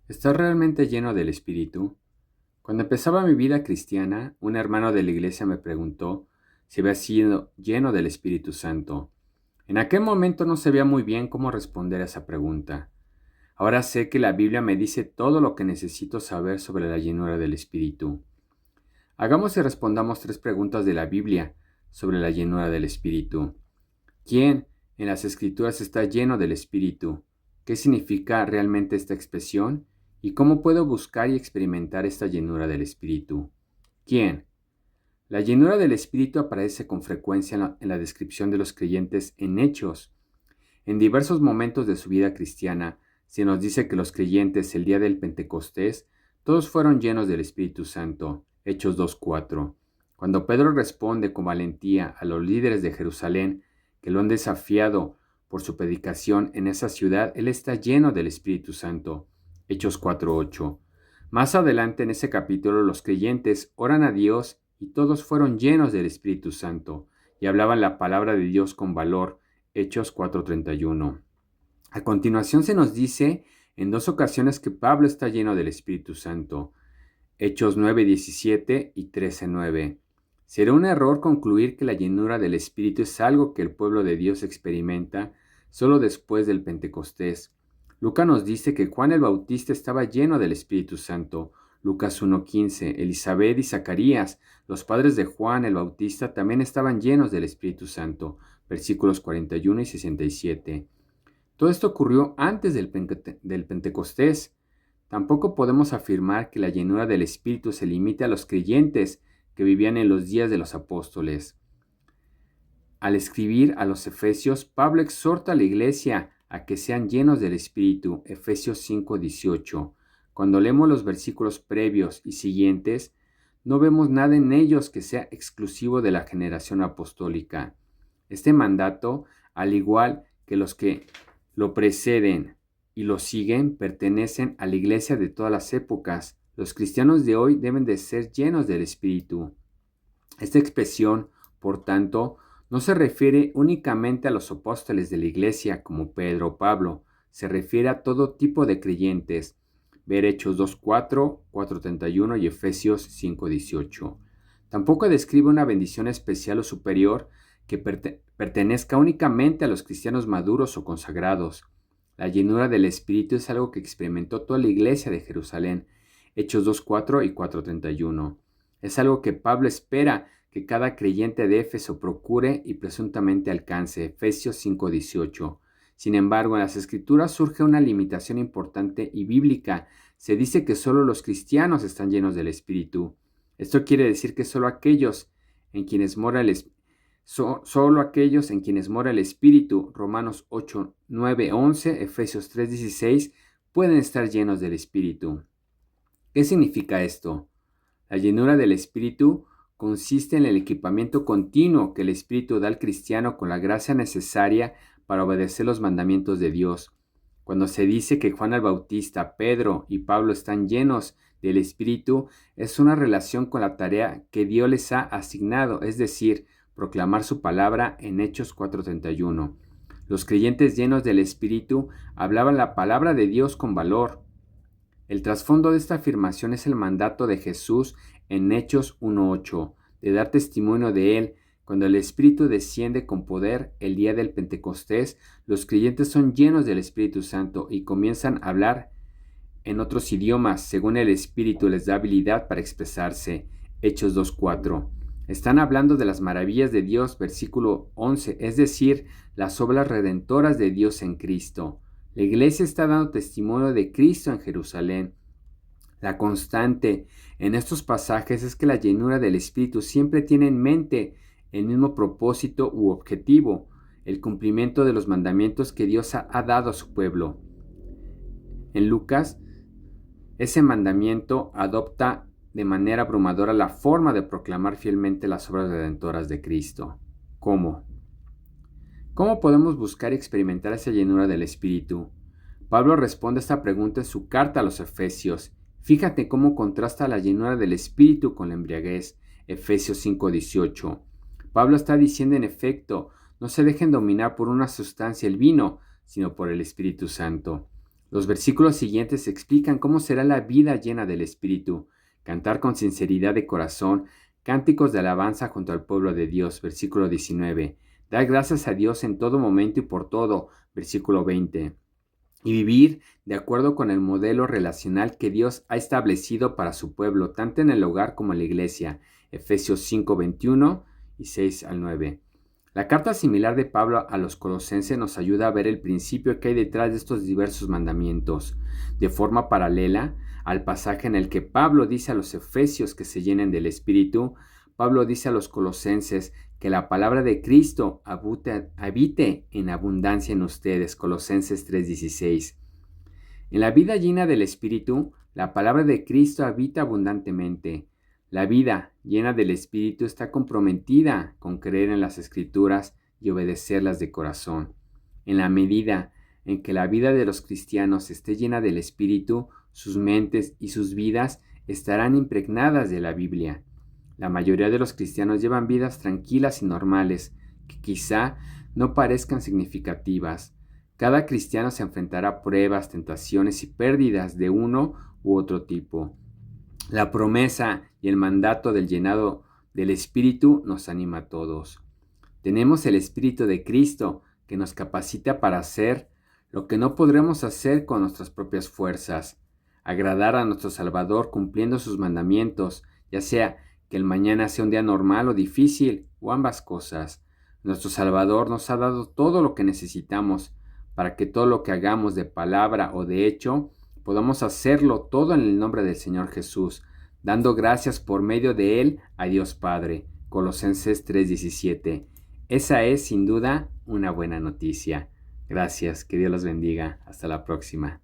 ¿Estás realmente lleno del Espíritu? Cuando empezaba mi vida cristiana, un hermano de la iglesia me preguntó si había sido lleno del Espíritu Santo. En aquel momento no sabía muy bien cómo responder a esa pregunta. Ahora sé que la Biblia me dice todo lo que necesito saber sobre la llenura del Espíritu. Hagamos y respondamos tres preguntas de la Biblia sobre la llenura del Espíritu. ¿Quién en las Escrituras está lleno del Espíritu? ¿Qué significa realmente esta expresión? ¿Y cómo puedo buscar y experimentar esta llenura del Espíritu? ¿Quién? La llenura del Espíritu aparece con frecuencia en la descripción de los creyentes en Hechos. En diversos momentos de su vida cristiana, se nos dice que los creyentes el día del Pentecostés, todos fueron llenos del Espíritu Santo. Hechos 2:4. Cuando Pedro responde con valentía a los líderes de Jerusalén que lo han desafiado por su predicación en esa ciudad, él está lleno del Espíritu Santo. Hechos 4:8. Más adelante en ese capítulo los creyentes oran a Dios y todos fueron llenos del Espíritu Santo y hablaban la palabra de Dios con valor. Hechos 4:31. A continuación se nos dice en dos ocasiones que Pablo está lleno del Espíritu Santo. Hechos 9:17 y 13:9. Será un error concluir que la llenura del Espíritu es algo que el pueblo de Dios experimenta solo después del Pentecostés. Lucas nos dice que Juan el Bautista estaba lleno del Espíritu Santo. Lucas 1:15. Elizabeth y Zacarías, los padres de Juan el Bautista, también estaban llenos del Espíritu Santo. Versículos 41 y 67. Todo esto ocurrió antes del Pentecostés. Tampoco podemos afirmar que la llenura del Espíritu se limite a los creyentes que vivían en los días de los apóstoles. Al escribir a los Efesios, Pablo exhorta a la iglesia a que sean llenos del Espíritu, Efesios 5:18. Cuando leemos los versículos previos y siguientes, no vemos nada en ellos que sea exclusivo de la generación apostólica. Este mandato, al igual que los que lo preceden y lo siguen, pertenecen a la iglesia de todas las épocas. Los cristianos de hoy deben de ser llenos del Espíritu. Esta expresión, por tanto, no se refiere únicamente a los apóstoles de la iglesia como Pedro o Pablo, se refiere a todo tipo de creyentes. Ver Hechos 2:4, 4:31 y Efesios 5:18. Tampoco describe una bendición especial o superior que pertenezca únicamente a los cristianos maduros o consagrados. La llenura del Espíritu es algo que experimentó toda la iglesia de Jerusalén, Hechos 2:4 y 4:31. Es algo que Pablo espera que cada creyente de Éfeso procure y presuntamente alcance, Efesios 5:18. Sin embargo, en las Escrituras surge una limitación importante y bíblica. Se dice que solo los cristianos están llenos del Espíritu. Esto quiere decir que solo aquellos en quienes mora el Espíritu, solo aquellos en quienes mora el Espíritu, Romanos 8, 9, 11, Efesios 3, 16, pueden estar llenos del Espíritu. ¿Qué significa esto? La llenura del Espíritu consiste en el equipamiento continuo que el Espíritu da al cristiano con la gracia necesaria para obedecer los mandamientos de Dios. Cuando se dice que Juan el Bautista, Pedro y Pablo están llenos del Espíritu, es una relación con la tarea que Dios les ha asignado, es decir, proclamar su palabra en Hechos 4:31. Los creyentes llenos del Espíritu hablaban la palabra de Dios con valor. El trasfondo de esta afirmación es el mandato de Jesús en Hechos 1:8, de dar testimonio de Él. Cuando el Espíritu desciende con poder el día del Pentecostés, los creyentes son llenos del Espíritu Santo y comienzan a hablar en otros idiomas, según el Espíritu les da habilidad para expresarse. Hechos 2:4. Están hablando de las maravillas de Dios, versículo 11, es decir, las obras redentoras de Dios en Cristo. La iglesia está dando testimonio de Cristo en Jerusalén. La constante en estos pasajes es que la llenura del Espíritu siempre tiene en mente el mismo propósito u objetivo, el cumplimiento de los mandamientos que Dios ha dado a su pueblo. En Lucas, ese mandamiento adopta de manera abrumadora la forma de proclamar fielmente las obras redentoras de Cristo. ¿Cómo? ¿Cómo podemos buscar y experimentar esa llenura del Espíritu? Pablo responde a esta pregunta en su carta a los Efesios. Fíjate cómo contrasta la llenura del Espíritu con la embriaguez. Efesios 5:18. Pablo está diciendo en efecto, no se dejen dominar por una sustancia, el vino, sino por el Espíritu Santo. Los versículos siguientes explican cómo será la vida llena del Espíritu. Cantar con sinceridad de corazón, cánticos de alabanza junto al pueblo de Dios, versículo 19. Dar gracias a Dios en todo momento y por todo, versículo 20. Y vivir de acuerdo con el modelo relacional que Dios ha establecido para su pueblo, tanto en el hogar como en la iglesia, Efesios 5:21 y 6 al 9. La carta similar de Pablo a los colosenses nos ayuda a ver el principio que hay detrás de estos diversos mandamientos, de forma paralela al pasaje en el que Pablo dice a los efesios que se llenen del Espíritu. Pablo dice a los colosenses que la palabra de Cristo habite en abundancia en ustedes, Colosenses 3:16. En la vida llena del Espíritu, la palabra de Cristo habita abundantemente. La vida llena del Espíritu está comprometida con creer en las Escrituras y obedecerlas de corazón. En la medida en que la vida de los cristianos esté llena del Espíritu, sus mentes y sus vidas estarán impregnadas de la Biblia. La mayoría de los cristianos llevan vidas tranquilas y normales, que quizá no parezcan significativas. Cada cristiano se enfrentará a pruebas, tentaciones y pérdidas de uno u otro tipo. La promesa y el mandato del llenado del Espíritu nos anima a todos. Tenemos el Espíritu de Cristo que nos capacita para hacer lo que no podremos hacer con nuestras propias fuerzas, agradar a nuestro Salvador cumpliendo sus mandamientos, ya sea que el mañana sea un día normal o difícil, o ambas cosas. Nuestro Salvador nos ha dado todo lo que necesitamos para que todo lo que hagamos de palabra o de hecho, podamos hacerlo todo en el nombre del Señor Jesús, dando gracias por medio de Él a Dios Padre. Colosenses 3:17. Esa es sin duda una buena noticia. Gracias, que Dios los bendiga. Hasta la próxima.